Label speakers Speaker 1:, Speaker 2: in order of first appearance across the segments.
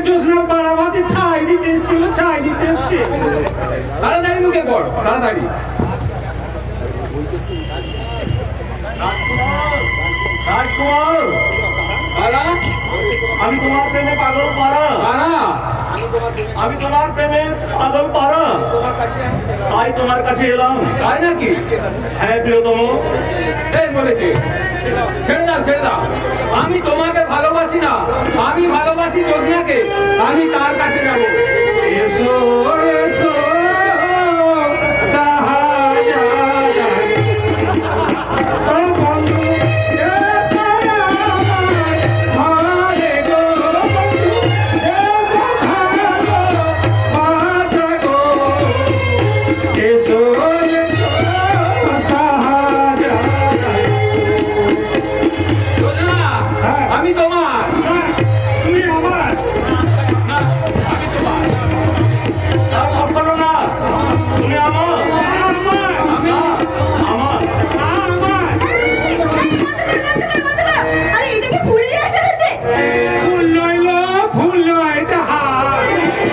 Speaker 1: জোসনা বারাবাতে ছাই দিতে এসেছিল, ছাই দিতে এসছে।
Speaker 2: তাড়াতাড়ি লুকে পড়, তাড়াতাড়ি।
Speaker 1: রাজকুমার,
Speaker 2: পারা,
Speaker 1: আমি তোমার প্রেমে পাগল পারা,
Speaker 2: পারা,
Speaker 1: আমি তোমার প্রেমে পাগল পারা, তাই তোমার কাছে এলাম।
Speaker 2: তাই নাকি?
Speaker 1: হ্যাঁ প্রিয়তম,
Speaker 2: এই বলেছে, ছেড়ে দাও, ছেড়ে দাও। আমি তোমাকে ভালোবাসি না, আমি ভালোবাসি জোসনাকে। আমি তার কাছে যাবো।
Speaker 1: এসো এসো শাহজাহান, ও বন্ধু এসো আমার ঘরে গো, বন্ধু এসো ভালো বাসা গো, এসো এসো শাহজাহান।
Speaker 2: জোসনা, আমি তোমার।
Speaker 1: তুমি আমার,
Speaker 2: না, আমি তোমার।
Speaker 1: তা করো না, তুমি আমার,
Speaker 2: আমি
Speaker 1: আমার।
Speaker 3: আরে এটা কি ফুল নিয়ে আসা হয়েছে?
Speaker 1: ফুল নইল, ফুল নয়, এটা হার।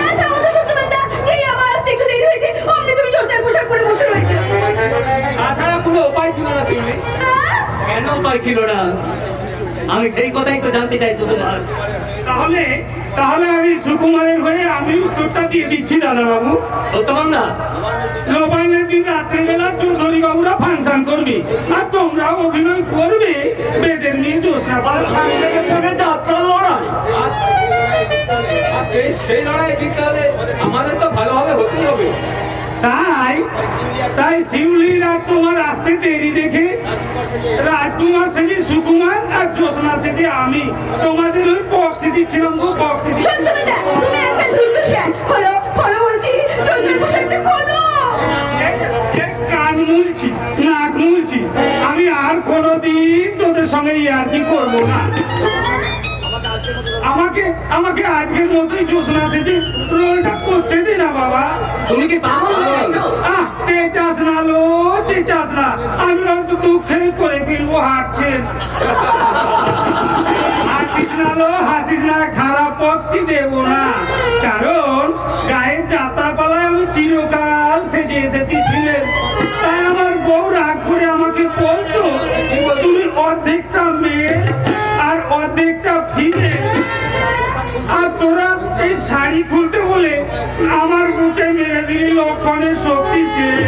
Speaker 3: আচ্ছা, আমাদের সত্যবাদা, এই আমার আসতে একটু দেরি হয়েছে। অমনি তুমি জোসনার পোশাক পরে বসে রয়েছে।
Speaker 2: তাছাড়া কোনো উপায় ছিল না শিউলি।
Speaker 4: কেন উপায় ছিল না? আমি সেই কথাই তো জানতে চাইছি তোমার।
Speaker 1: তাহলে তাহলে আমি সুকুমারের হয়ে আমি উত্তরটা দিয়ে দিচ্ছি দাদা বাবু।
Speaker 4: সত্যবান না?
Speaker 1: নবান্নের দিন রাত্রিবেলা চৌধুরী বাবুরা ফাংশন করবে, আর তোমরা অভিনয় করবে বেদের নিয়ে জোসনা পাল ফাংশনের সঙ্গে যাত্রা লড়াই।
Speaker 2: আর সেই লড়াই জিততে হলে আমাদের তো ভালোভাবে হতেই হবে।
Speaker 1: তাই তাই শিউলির আর তোমার আসতে দেরি দেখে রাজকুমার সেজে সুকুমার আর জোসনা সেজে আমি তোমাদের ওই বক্সে দিচ্ছিলাম গো, বক্সে দিচ্ছিলাম।
Speaker 3: সত্যবাদা, তুমি একটা দুর্দশা। খোলো, খোলো বলছি। জোসনার পোশাকটা খোলো।
Speaker 1: কান মুলছি, নাক মুলছি, আমি আর কোনোদিন তোদের সঙ্গে ইয়ার্কি করবো না। আমাকে আমাকে আজকের মতোই জোসনা সেজে রোলটা করতে দে না বাবা।
Speaker 4: তুমি কি পাগল হয়ে গেছো?
Speaker 1: চেঁচাস না লো, চেঁচাস না, আমি হয়তো দুঃখে করে ফেলবো হাত ফেল। হাসিস না লো, হাসিস না, খারাপ পক্ষি দেবো না, কারণ গায়ের যাত্রাপালায় আমি চিরকাল সেজে এসেছি ছিলেন। তাই আমার বউ রাগ করে আমাকে বলতো, তুমি অর্ধেকটা মেয়ে আর অর্ধেকটা ফিরে, আর তোরা এই শাড়ি খুলতে বলে আমার বুকে মেরে দিলি লক্ষণের শক্তি শেষ।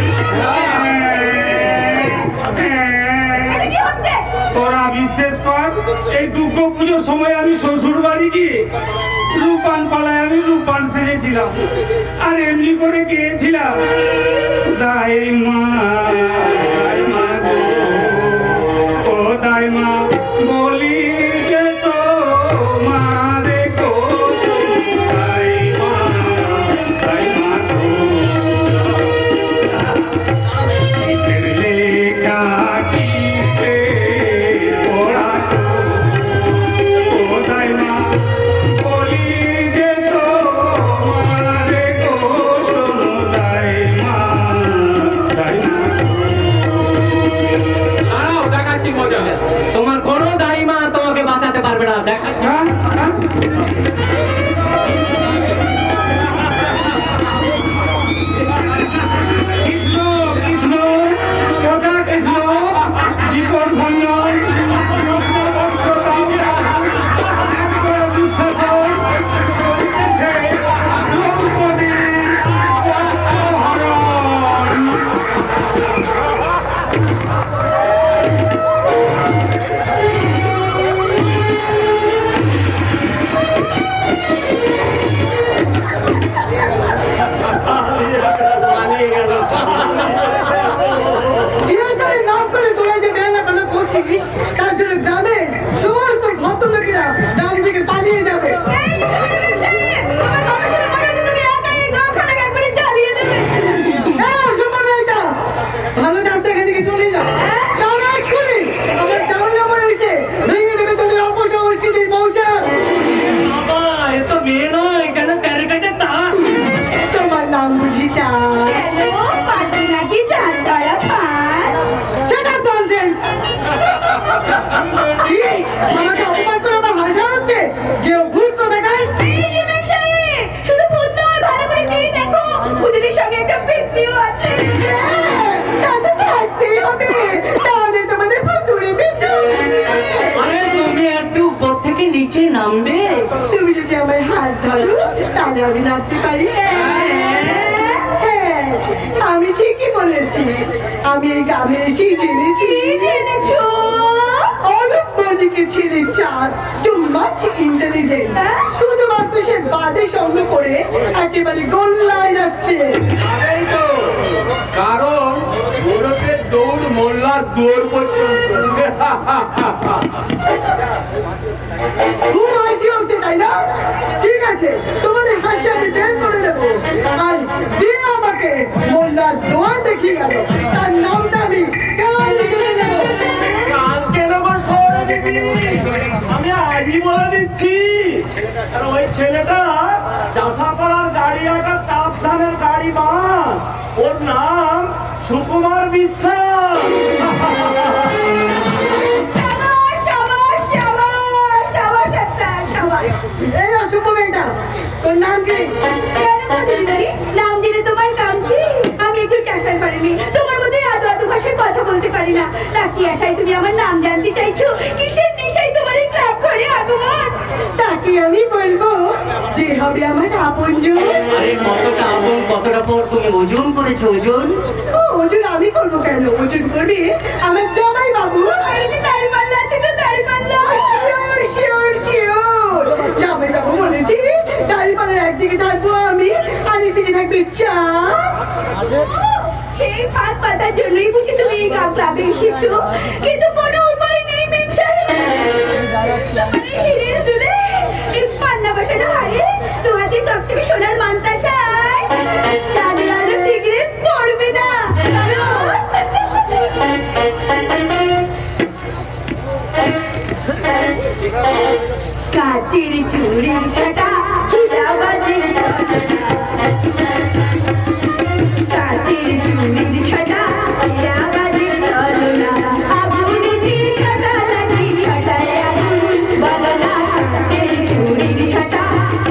Speaker 3: এটা কি হচ্ছে?
Speaker 1: তোরা বিশ্বাস কর, এই দুর্গা পুজোর সময় আমি শ্বশুর বাড়ি গিয়ে রূপান পালায় আমি রূপান সেজেছিলাম, আর এমনি করে গিয়েছিলাম, দাইমা দাইমা গো, ও দাইমা বলি যে তো মারে গো, দাইমা দাইমা গো, কিসের লেখা কিসে পড়া গো, ও দাইমা বলি যে তো মারে গো, শোনো দাইমা দাইমা গো।
Speaker 2: দাঁড়াও, দেখাচ্ছি মজা।
Speaker 4: তোমার কোনো দাইমা তোমাকে বাঁচাতে পারবে না। দেখাচ্ছি।
Speaker 1: হ্যাঁ হ্যাঁ কৃষ্ণ কৃষ্ণ কোথা কৃষ্ণ বিপদ ভঞ্জন দুঃশাসন চলিতেছে দ্রৌপদীর অপহরণ।
Speaker 5: ইরাজদারের নাম করে তোরা যে বেলাখানা করছিস, তার জন্য গ্রামের সমস্ত ভদ্রলোকেরা গ্রাম থেকে পালিয়ে যাবে।
Speaker 3: এই যে সত্যবাদা সাহেব, আমার মানুষের মনে তো তুমি একাই এই গাঁওখানাকে একবারে জ্বালিয়ে দেবে।
Speaker 5: হ্যাঁ, শোনো মেয়েটা, ভালো রাস্তা এখান থেকে চলে যা। তাহলে এক্ষুনি আমার জামাই নাম্বার এসে ভেঙে দেবে তোদের অপসংস্কৃতির মৌজা।
Speaker 4: বাবা, এ তো মেয়ে নয়, কেন প্যারেকাটে তার?
Speaker 5: তোমার নাম বুঝি চাঁদ?
Speaker 3: হ্যালো, পাতি নাকি চাঁদ ধরা পান?
Speaker 5: Shut up, nonsense! কি? আমাকে অপমান করে আমার ভাষা হচ্ছে? কেউ ভুল তো দেখায়?
Speaker 3: এই যে ম্যাম
Speaker 5: ধরো তাহলে আমি নামতে পারি। হ্যাঁ, আমি ঠিকই বলেছি। আমি এই গ্রামে এসেই জেনেছি
Speaker 3: জেনেছো
Speaker 5: অরূপ মল্লিকের ছেলে চাঁদ টু মাচ ইন্টেলিজেন্ট। শুধুমাত্র সে বাদে সঙ্গ করে একেবারে গোল্লায় যাচ্ছে।
Speaker 2: এই তো কারণ ওরকে দৌড় মোল্লার দৌড় পর্যন্ত।
Speaker 5: খুব হাসি হচ্ছে তাই না? ঠিক আছে, তোমাদের হাসি আমি বের করে দেবো। আর যে আমাকে মোল্লার দোয়ার দেখিয়ে গেল তার নামটা আমি কাল শুনে নেবো।
Speaker 1: কালকে নেবো শহরে দিবি, আমি আজই বলে দিচ্ছি। আর ওই ছেলেটা চাষাপাড়ার গাড়ি আঁকা তাপ ধানের গাড়ি বান, ওর নাম সুকুমার বিশ্বাস।
Speaker 3: সাবাস সাবাস সাবাস সাবাস একটা সাবাস।
Speaker 5: এই অশুভ মেয়েটা, তোর নাম কি?
Speaker 3: কেন বলিনি? নাম দিলে তোমার কাম কি? আমি একটু চাষার পারিনি, তোমার মধ্যে আদো আদো ভাষায় কথা বলতে পারি না। নাকি আশায় তুমি আমার নাম জানতে চাইছো? কিসের নেশায় তোমার এই ক্লাব করে আগমন?
Speaker 5: তাকে আমি বলবো যে হবে আমার আপনজন।
Speaker 4: আরে কতটা আপন কতটা পর তুমি ওজন করেছো ওজন?
Speaker 5: ও, ওজন আমি করবো কেন? ওজন করবে আমার জামাই বাবু।
Speaker 3: এই যে দাড়িপাল্লা আছে তো, দাড়িপাল্লা।
Speaker 5: শিওর শিওর শিওর, জামাই বাবু বলেছি দাড়িপাল্লার একদিকে থাকবো আমি, আরেকদিকে থাকবে চাঁদ।
Speaker 3: সেই ফাঁক পাতার জন্যই বুঝি তুমি এই গাছ ক্লাবে এসেছো, কিন্তু কোনো উপায় নেই মেমসাহেব। তোমার এই হিরের দুলে, এই পান্না বসানো হাড়ে, তোমাতে চকচকে সোনার মান্তাসায় চাঁদের আলো ঠিকরে পড়বে না। কাচের চুরি ছাটা হিরাবাজির কাচের চুরির ছাটা হিরাবাজির চলনা আগুনের ছাটা নাকি ছাটায় আগুন বলো না। কাচের চুরির ছাটা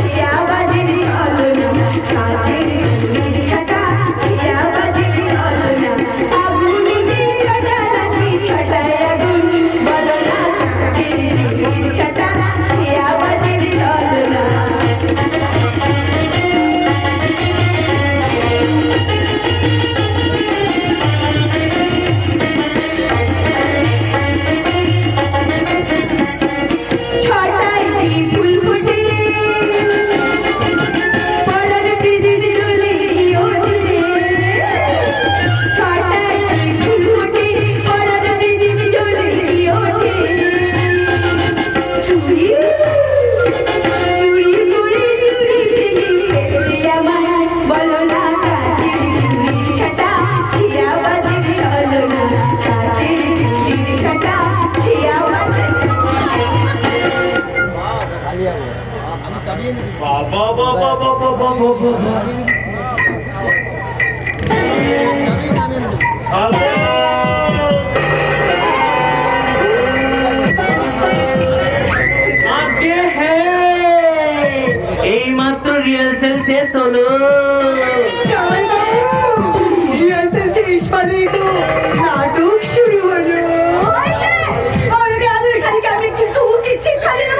Speaker 3: হিরাবাজির চলনা কাচের চুরির ছাটা হিরাবাজির চলনা আগুনের ছাটা নাকি ছাটায় আগুন বলো না। কাচের চুরির ছাটা হিরাবাজির চলনা। ছটায় ফুল ফুটে পড়ার দিদির চলে ওঠে। ছটায় ফুল ফুটে পড়ার দিদির চলে ওঠে। চুরি চুরি করে চুরি দিদি আমার বলো না। কাচের চুরির ছাটা ছিয়াবাজির চলো না। কাচের চুরির ছাটা ছিয়াবাজির।
Speaker 1: বাবা বাবা বাবা বাবা
Speaker 4: এই মাত্র রিহার্সেল শেষ হলো।
Speaker 5: জামাই বাবু, রিহার্সেল শেষ মানেই তো নাটক শুরু হলো।
Speaker 3: অলরেডি আদর শালিকে আমি কিন্তু উচিত শিক্ষা দিল।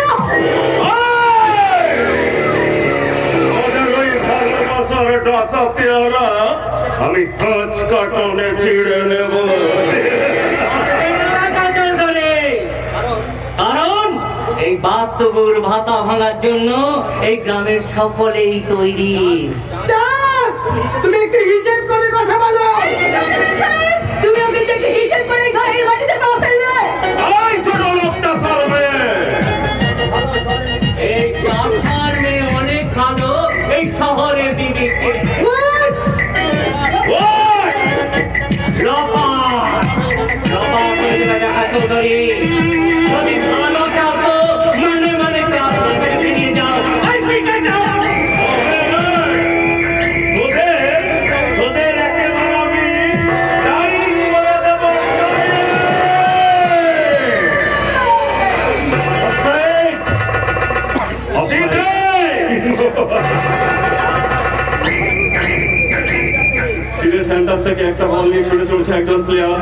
Speaker 1: আমি কাজ কাটনে ছিঁড়ে নেব।
Speaker 4: কারণ এই বাস্তবুর ভাষা ভাঙার জন্য এই গ্রামের সকলেই তৈরি।
Speaker 5: চাঁদ, তুমি একটু হিসেব করে কথা বলো।
Speaker 3: তুমি ওকে দেখে হিসেব করে ঘরের মাটিতে পা ফেলবে।
Speaker 1: এই ছোট লোকটা করবে।
Speaker 4: এই চাষার মেয়ে অনেক ভালো এই শহরের বিবেকে। যদি ভালো চাও তো মানে মানে কাপড়কে নিয়ে যাও।
Speaker 1: ওদের একেবারে আমি টাইট করে দেব। সিরিয়াস সেন্টার থেকে একটা বল নিয়ে ছুটে চলছে একজন প্লেয়ার,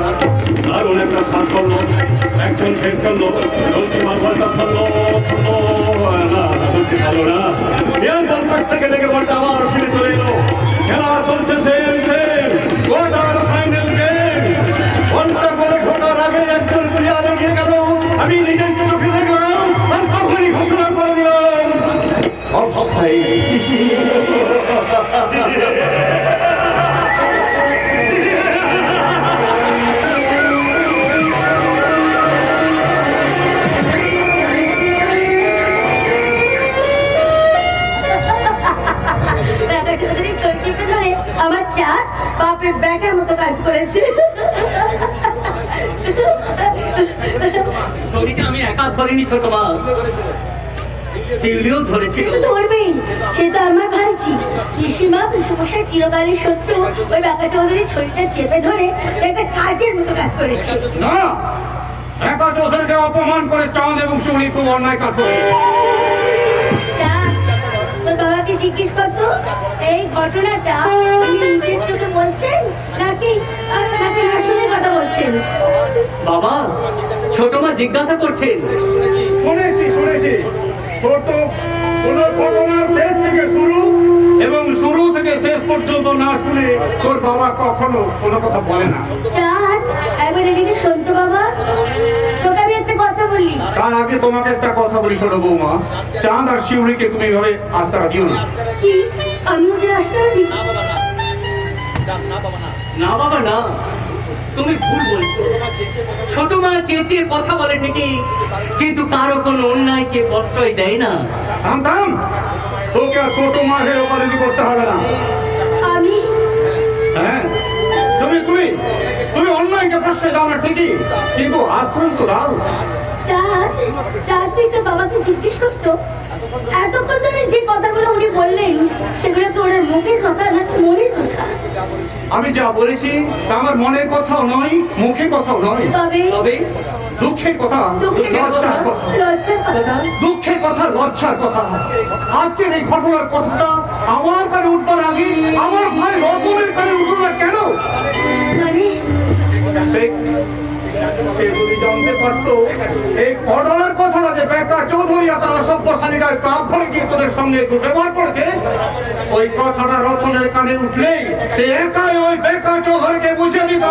Speaker 1: আর অনেকটা সার্ভ করলো, একজন হেড করলো, গোলকিপার বলটা ধরলো, না, ভালো না।
Speaker 2: ভাই।
Speaker 3: ব্যাটা চৌধুরী ছড়ি চেপে ধরে আমার চাঁদ বাপের ব্যাটার মতো কাজ করেছে।
Speaker 4: ছড়িটা আমি একা ধরিনি ছোট মা, শিউলিও ধরেছিল।
Speaker 3: সে তো ধরবেই, সে তো আমার ভাইজি। পিসিমা পিসুমশাই চিরকালের শত্রু ওই ব্যাটা চৌধুরী ছড়িটা চেপে ধরে একটা কাজের মতো কাজ করেছে।
Speaker 1: না, একা চৌধুরীকে অপমান করে চাঁদ এবং শিউলি খুব অন্যায় কাজ করে।
Speaker 3: চাঁদ, তোর বাবাকে জিজ্ঞেস করতো এই ঘটনাটা উনি নিজের চোখে বলছেন নাকি নাকি হাসুনে কথা বলছেন।
Speaker 4: বাবা, ছোট মা জিজ্ঞাসা করছেন।
Speaker 1: শুনেছি ছোট কোন ঘটনার শেষ থেকে শুরু এবং শুরু থেকে শেষ পর্যন্ত না শুনে তোর বাবা কখনো কোনো কথা বলে না।
Speaker 3: চাঁদ, একবার এদিকে শোন তো বাবা, তোকে আমি একটা কথা বলি।
Speaker 1: তার আগে তোমাকে একটা কথা বলি, শোনো বৌমা, চাঁদ আর শিউলিকে তুমি এভাবে আস্তারা দিও না।
Speaker 3: কি আমি ওদের আশকারা দিই?
Speaker 4: না বাবা না, তুমি ভুল বলছো। ছোট মা চেঁচিয়ে কথা বলে ঠিকই, কিন্তু কারো কোনো অন্যায়কে প্রশ্রয় দেয় না।
Speaker 1: থাম থাম, তোকে আর ছোট মাঠের ওকালতি করতে হবে না।
Speaker 3: আমি
Speaker 1: হ্যাঁ, তুমি তুমি তুমি অন্যায়কে প্রশ্রয় দাও না ঠিকই, কিন্তু আশ্রয় তো দাও।
Speaker 3: চাঁদ, চাঁদ তুই তো বাবাকে জিজ্ঞেস করতো এতক্ষণ ধরে যে কথাগুলো উনি বললেন সেগুলো তো ওনার মুখের কথা নাকি মনের কথা?
Speaker 1: আমি যা বলেছি তা আমার মনের কথাও নয়, মুখের কথাও নয়,
Speaker 3: তবে
Speaker 4: তবে
Speaker 1: দুঃখের কথা,
Speaker 3: দুঃখের
Speaker 1: লজ্জার কথা,
Speaker 3: লজ্জার কথা।
Speaker 1: দুঃখের কথা, লজ্জার কথা। আজকের এই ঘটনার কথাটা আমার কানে উঠবার আগে আমার ভাই রতনের কানে উঠল না কেন?
Speaker 3: মানে
Speaker 1: সে যদি জানতে পারতো এই ঘটনার কথাটা যে বেকা চৌধুরী আর তার অসভ্যশালীরা ক্লাব ঘরে গিয়ে তোদের সঙ্গে ব্যবহার করেছে, ওই কথাটা রতনের কানে উঠলেই সে একাই ওই বেকা চৌধুরীকে বুঝিয়ে দিত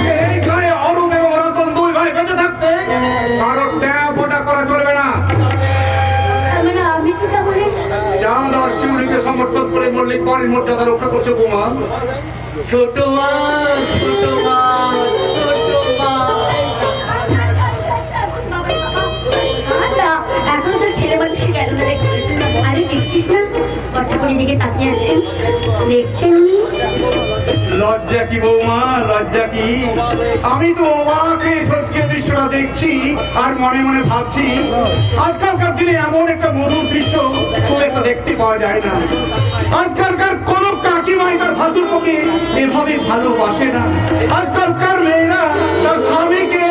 Speaker 1: যে এই গায়ে অরূপ এবং রতন দুই ভাই বেঁচে থাকতে কারো ট্যাপ ওটা করা চলবে না।
Speaker 3: মানে আমি কি তাহলে
Speaker 1: চাঁদ আর শিউলিকে সমর্থন করে মল্লিক বাড়ির মর্যাদা রক্ষা করছে বৌমা।
Speaker 4: ছোট মা, ছোট মা, ছোট মা।
Speaker 3: এখন তো ছেলে মানুষ গেল না দেখছিস? আরে দেখছিস না কটকনের দিকে তাকিয়ে আছেন, দেখছেন উনি?
Speaker 1: লজ্জা কি বৌমা, লজ্জা কি? আমি তো অবাক হয়ে সত্যি দৃশ্যটা দেখছি আর মনে মনে ভাবছি আজকালকার দিনে এমন একটা মধুর দৃশ্য খুব একটা দেখতে পাওয়া যায় না। আজকালকার কোন কাকিমাই তার ভাসুরকে এভাবে ভালোবাসে না। আজকালকার মেয়েরা তার স্বামীকে,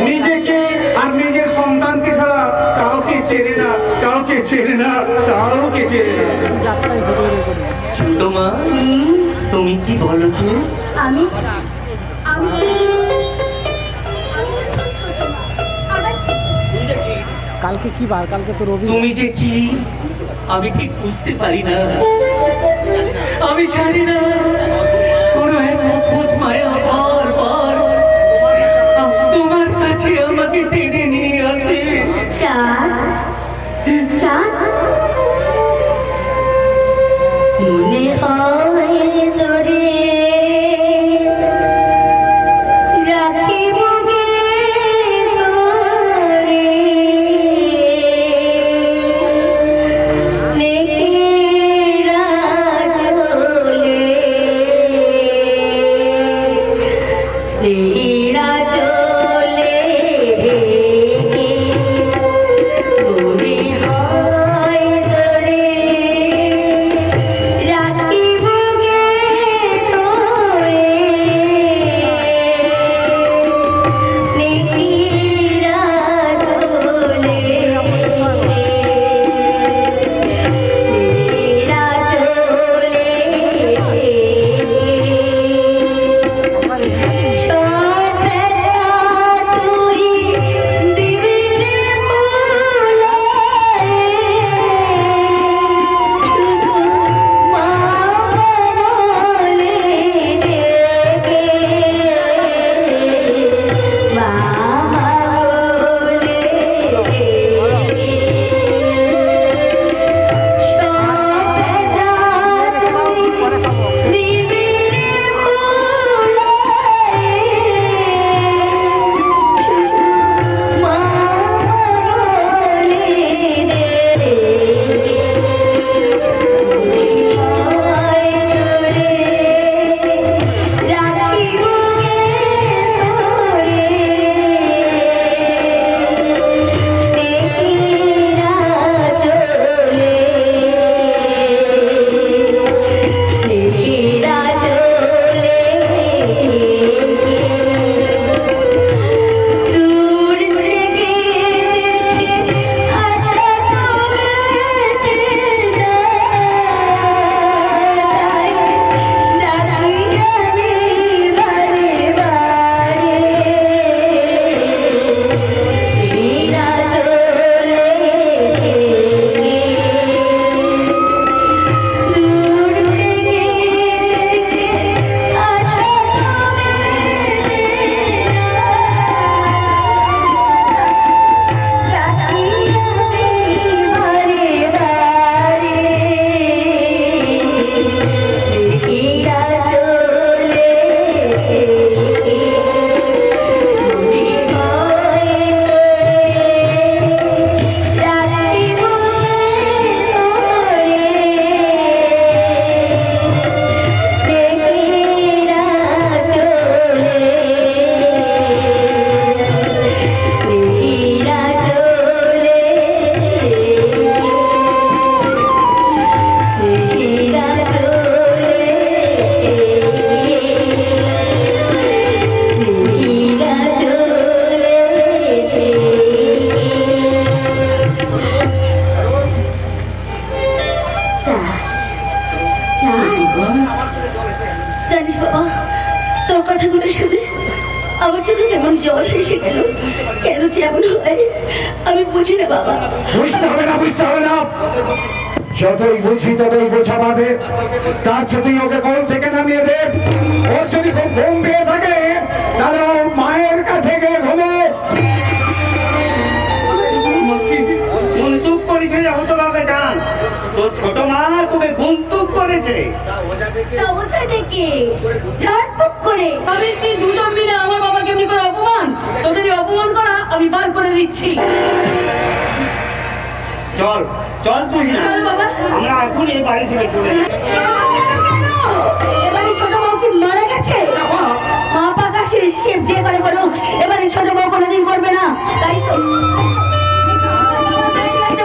Speaker 1: নিজেকে আর নিজের সন্তানকে ছাড়া কাউকে চেনে না, কাউকে চেনে না, কাউকে চেনে না।
Speaker 4: ছোট মা, তুমি কি বলো তো?
Speaker 3: আমি
Speaker 6: কালকে কি বার? কালকে তো রবি।
Speaker 4: তুমি যে কি আমি ঠিক বুঝতে পারি না। আমি জানি না কোনো এক অদ্ভুত মায়া বারবার তোমার কাছে আমাকে টেনে নিয়ে আসে।
Speaker 3: চাঁদ, চাঁদ, মনে হয় তোরে রাখিব গে তোরে, স্নেহের আঁচলে, স্নেহের আঁচলে মনে হয় তোরে রাখিব গে তোরে। জানিস বাবা, তোর কথাগুলো শুনে আমার চোখে যেমন জল এসে গেল। কেন যে এমন হয় আমি বুঝি না বাবা।
Speaker 7: বুঝতে হবে না, বুঝতে হবে না। যতই বুঝি ততই বোঝা পাবে। তার যদি ওকে কোল থেকে নামিয়ে দে। ওর যদি খুব ঘুম পেয়ে থাকে তাহলে ও মায়ের কাছে গিয়ে ঘুমো।
Speaker 1: ঘুমতুক করেছে হতো ভাবে জান, তোর ছোট মা তোকে ঘুমতুক করেছে।
Speaker 3: সমস্যাটা কি? ঝটপট করে
Speaker 8: আমি কি দুজন মিলে আমার বাবাকে এমনি করে অপমান, তোদের এই অপমান করা আমি বার করে দিচ্ছি।
Speaker 1: চল চল তুই না,
Speaker 8: চল বাবা।
Speaker 1: আমরা এখন এই বাড়ি থেকে চলে যাই।
Speaker 3: এবারে ছোট বউ কি মারা গেছে? মা পাকা সে যে করে করো, এবারে ছোট বউ কোনোদিন করবে না, তাই তো?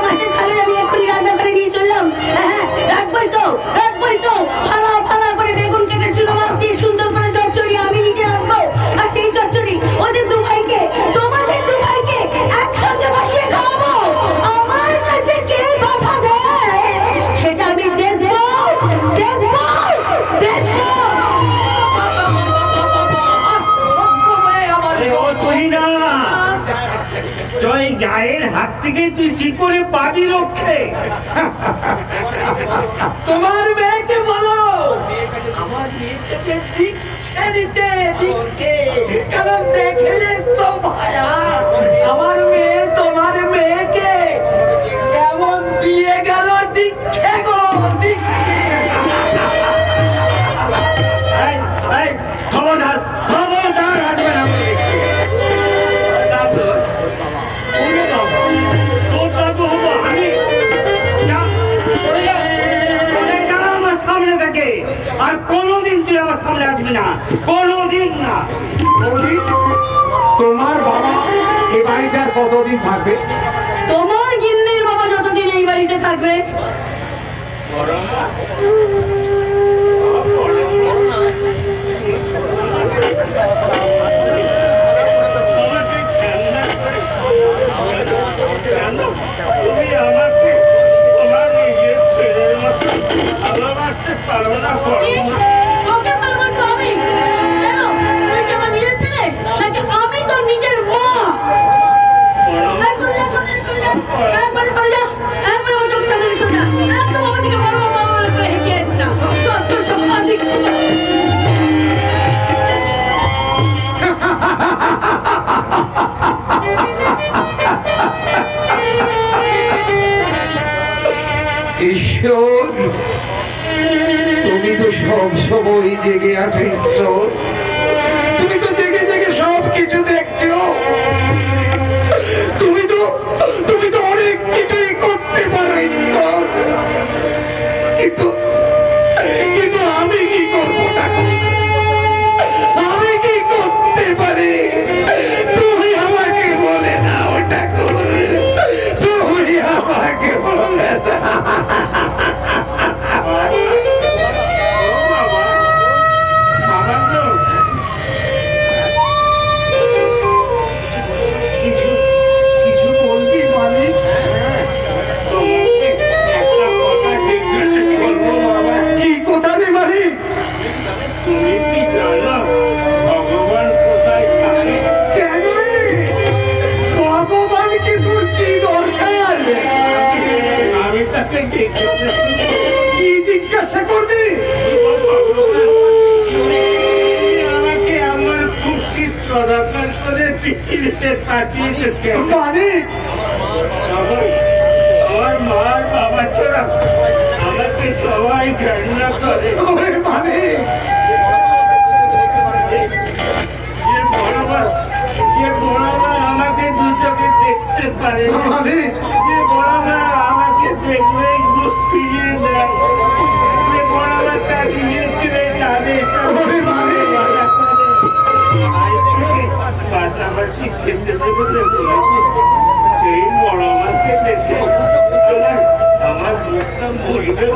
Speaker 3: মাছের থালে আমি এক্ষুনি রান্না করে নিয়ে চললাম। হ্যাঁ রাখবোই তো, রাখবোই তো। ফালা ফালা করে বেগুন কেটে চুনো মাছ দিয়ে সুন্দর করে চচ্চড়ি আমি নিজে রাখবো। আর সেই চচ্চড়ি ওদের দু ভাইকে, তোমাদের দু ভাইকে একসঙ্গে বসিয়ে খাওয়াবো। আমার কাছে কে কথা দেয় সেটা আমি দেখবো, দেখবো, দেখবো।
Speaker 1: আরে ও তুই না, জয় গায়ের হাত থেকে তুই কি করে পাবি রক্ষে? তোমার মেয়েকে বলো আমার মেয়েকে দিচ্ছে দিতে দিচ্ছে, কারণ দেখলে তো ভায়া আমার মেয়ে তোমার মেয়েকে কেমন দিয়ে গেল, দিচ্ছে গো দিচ্ছে। এই, এই, খবরদার খবরদার আসবে না বলে দিচ্ছি। দাদু, ওরে বাবা, তোর দাদু হবো আমি। যা, চলে যা, চলে যা আমার সামনে থেকে। আর কোনোদিন তুই আমার সামনে আসবি না, কোনোদিন না।
Speaker 7: বৌদি, তোমার বাবা এই বাড়িতে আর কতদিন থাকবে?
Speaker 8: তোমার গিন্নির বাবা যতদিন এই বাড়িতে থাকবে।
Speaker 1: তুমি আমাকে তোমার নিজের ছেলের মতো ভালোবাসতে পারো না?
Speaker 8: কি? তোকে ভালোবাসবো আমি? কেন? তুই কি আমার নিজের ছেলে? নাকি আমি তোর নিজের মা? এই চলে যা, চলে যা, চলে যা। একবারে চলে যা, একবারে আমার চোখের সামনে দিয়ে চলে যা। একদম আমার দিকে বড় বাবা বলে করে হেঁটে যেতে না। যত সব আদিক ছোট।
Speaker 7: ঈশ্বর, তুমি তো সব সময় জেগে আছো ঈশ্বর। তুমি তো জেগে জেগে সব কিছু দেখছো। তুমি তো অনেক কিছুই করতে পারো ঈশ্বর। কিন্তু কিন্তু আমি কি করবো ঠাকুর? আমি কি করতে পারি? তুমি আমাকে বলে দাও ঠাকুর, তুমি আমাকে বলে দাও। কিছু কিছু বলবি মালিক?
Speaker 1: তোমাকে একটা কথা জিজ্ঞাসা করবো বাবা।
Speaker 7: কি কথা রে মালিক?
Speaker 1: তুমি কি জানো ভগবান কোথায় থাকে?
Speaker 7: কেন রে? ভগবানকে তোর কি দরকার?
Speaker 1: আমি তাকে জিজ্ঞাসা
Speaker 7: কি জিজ্ঞাসা করবি?
Speaker 1: আমাকে আমার খুশি সদাকার করে পৃথিবীতে পাঠিয়েছে কেন?
Speaker 7: মালিক,
Speaker 1: আমার মার বাবা ছাড়া আমাকে সবাই ঘৃণা করে।
Speaker 7: ওরে মালিক,
Speaker 1: যে বড় মা আমাকে দু চোখে দেখতে পারে না।
Speaker 7: মালিক,
Speaker 1: যে বড় মা আমাকে দেখলে বুক ফিরিয়ে দেয়। যে বড় মা তাকিয়ে ছেড়ে তাদের
Speaker 7: ওরে মালিক,
Speaker 1: পাশাপাশি খেতে দেবে বলেছে। সেই বড় মাকে দেখে আমার মুখটা মরিবে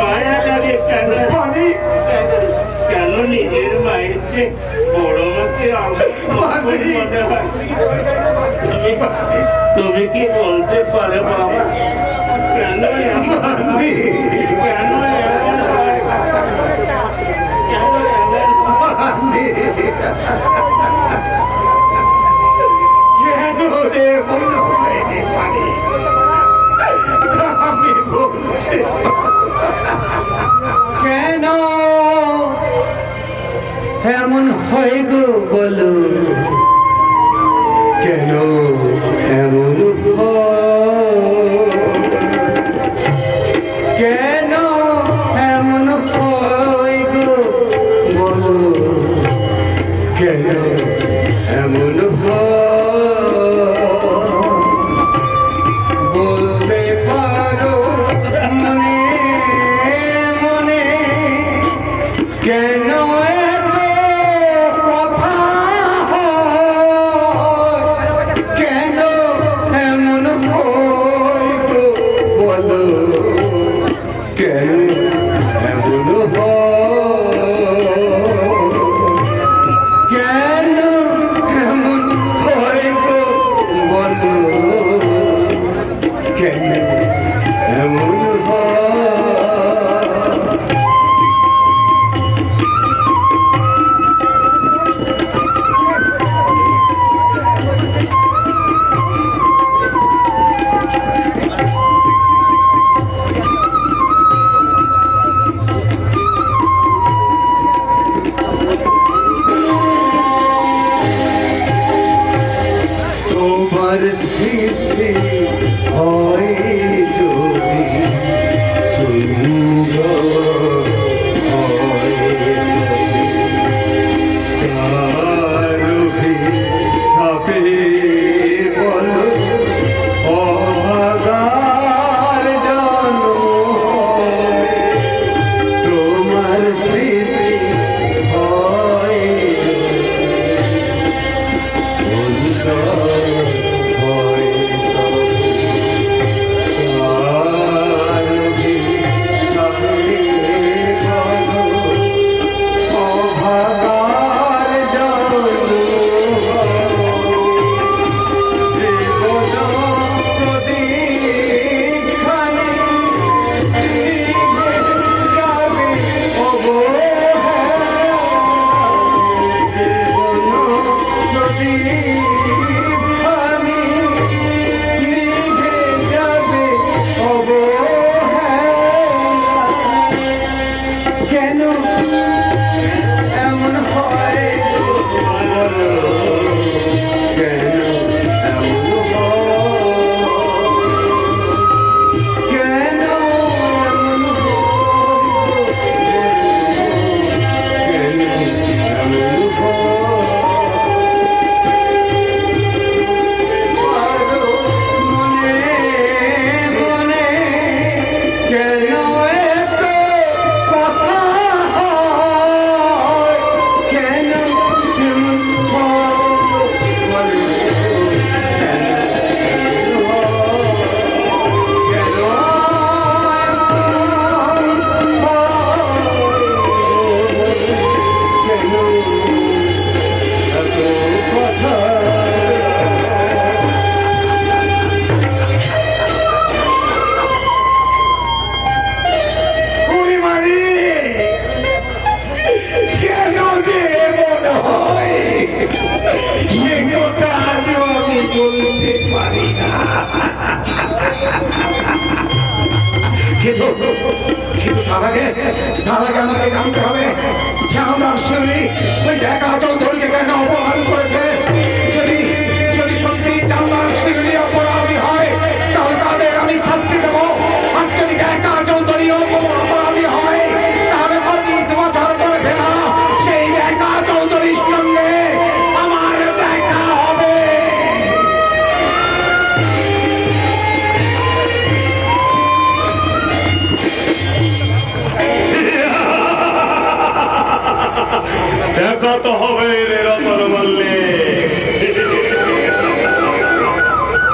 Speaker 1: মায়া লাগে। কেন
Speaker 7: মালিক,
Speaker 1: কেন নিজের মায়ের চেয়ে বড় মাকে আমার মনে হয়? তুমি কি বলতে পারো বাবা কেন কেন এমন হয়?
Speaker 4: হয় গো বলো কেন এমন কেন এমন হয় গো বলো কেন এমন বলতে পারো মনে মনে কেন এত কথা হয়? কেন এমন হয় গো বলো কেন এমন কেন এমন হয় গো বলো কেন এমন তোমার সৃষ্টি হয় যদি সুন্দর হয় তারুভি ছাপে বলো অভাগার জানো তোমার সৃষ্টি হয় কেন এমন হয় বলো কেন এমন কেন এমন কেন এমন মনে মনে কেন এত কথা হয়? কেন এমন বলো কেন এত কথা পরিমাণে কেন যে মনে হয় সে কথা আজও আমি বলতে পারি না কিন্তু কিন্তু তার আগে আমাকে জানতে হবে শ্যামলার শরী ওই একা চৌধুরীকে কেন অপমান করেছে যদি যদি সত্যি শ্যামলার শরী অপরাধী হয় তাহলে তাদের আমি শাস্তি দেবো আর যদি একা চৌধুরী অপরাধী হয় তাহলে অতীত মাথার পরে ফেলা সেই একা চৌধুরীর সঙ্গে আমার দেখা হবে
Speaker 7: দেখা তো হবে রে রতন মল্লিক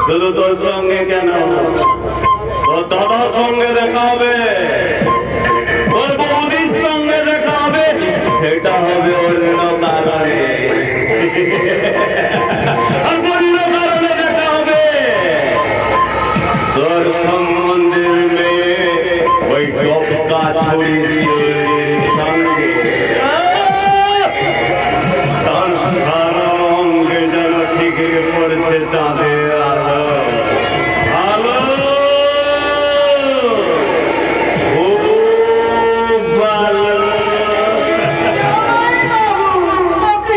Speaker 7: শুধু তোর সঙ্গে কেন তোর দাদার সঙ্গে দেখা হবে তোর বৌদির সঙ্গে দেখা হবে সেটা হবে অন্য কারণে আর অন্য কারণে দেখা হবে তোর সম্বন্ধের মেয়ে ওই টপকা ছড়িয়েছে সঙ্গে তার সারা অঙ্গে যেন ঠিকই পড়ছে চাঁদের আলো আলো খুব ভালো।
Speaker 8: আপনি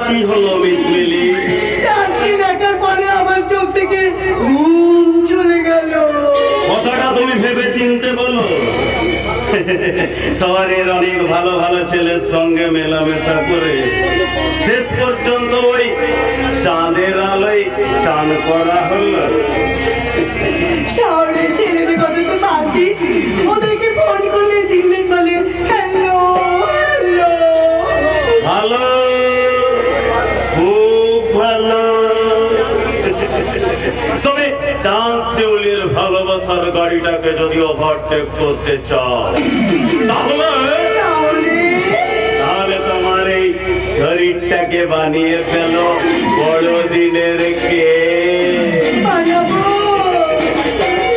Speaker 9: কি হলো মিস মিলি?
Speaker 5: চাকরি দেখার পরে আমার চোখ থেকে ঘুম চলে গেল।
Speaker 9: কথাটা তুমি ভেবে চিনতে বলো। শহরের অনেক ভালো ভালো ছেলের সঙ্গে মেলামেশা করে শেষ পর্যন্ত ওই চাঁদের আলোয় চান করা হলো।
Speaker 5: শহরের ছেলেদের কথা তো বাদ দিয়েছি, ওদেরকে ফোন করলে দিনের বলে হ্যালো হ্যালো।
Speaker 9: ভালো, খুব ভালো। তবে চাঁদ শিউলির ভালোবাসার গাড়িটাকে যদি ওভারটেক করতে চাও তাহলে তোমার এই শরীরটাকে বানিয়ে ফেলো বড়দিনের কেক।